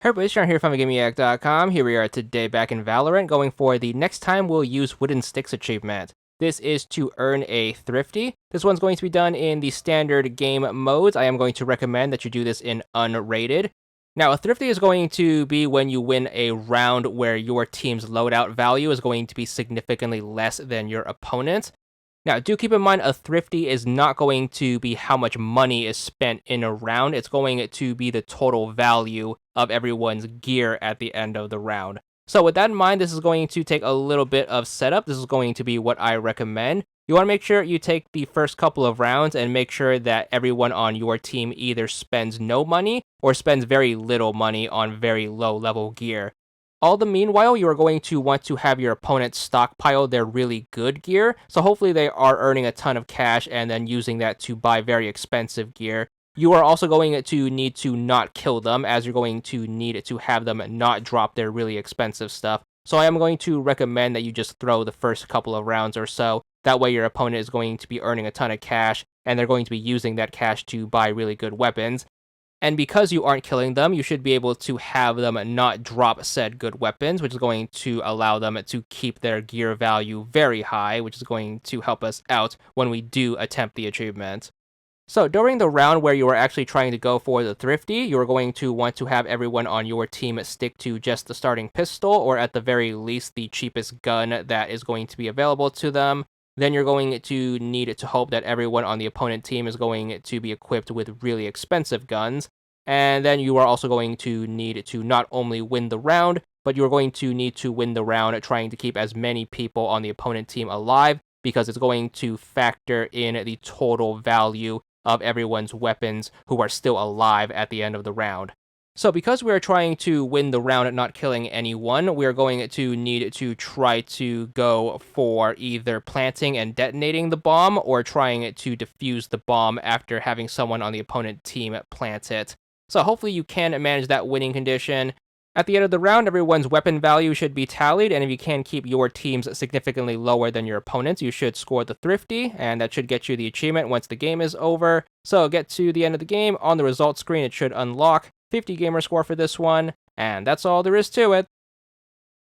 Hey everybody, it's Sean here from VidGamiac.com. Here we are today back in Valorant, going for the next time we'll use Wooden Sticks achievement. This is to earn a Thrifty. This one's going to be done in the standard game modes. I am going to recommend that you do this in unrated. Now, a Thrifty is going to be when you win a round where your team's loadout value is going to be significantly less than your opponent's. Now, do keep in mind a Thrifty is not going to be how much money is spent in a round. It's going to be the total value of everyone's gear at the end of the round. So with that in mind, this is going to take a little bit of setup. This is going to be what I recommend. You want to make sure you take the first couple of rounds and make sure that everyone on your team either spends no money or spends very little money on very low level gear. All the meanwhile, you are going to want to have your opponent stockpile their really good gear, so hopefully they are earning a ton of cash and then using that to buy very expensive gear. You are also going to need to not kill them, as you're going to need to have them not drop their really expensive stuff. So I am going to recommend that you just throw the first couple of rounds or so. That way your opponent is going to be earning a ton of cash, and they're going to be using that cash to buy really good weapons. And because you aren't killing them, you should be able to have them not drop said good weapons, which is going to allow them to keep their gear value very high, which is going to help us out when we do attempt the achievement. So during the round where you are actually trying to go for the Thrifty, you are going to want to have everyone on your team stick to just the starting pistol, or at the very least the cheapest gun that is going to be available to them. Then you're going to need to hope that everyone on the opponent team is going to be equipped with really expensive guns. And then you are also going to need to not only win the round, but you're going to need to win the round trying to keep as many people on the opponent team alive, because it's going to factor in the total value of everyone's weapons who are still alive at the end of the round. So because we are trying to win the round at not killing anyone, we are going to need to try to go for either planting and detonating the bomb, or trying to defuse the bomb after having someone on the opponent team plant it. So hopefully you can manage that winning condition. At the end of the round, everyone's weapon value should be tallied, and if you can keep your teams significantly lower than your opponents, you should score the Thrifty, and that should get you the achievement once the game is over. So get to the end of the game. On the results screen, it should unlock 50 gamer score for this one, and that's all there is to it.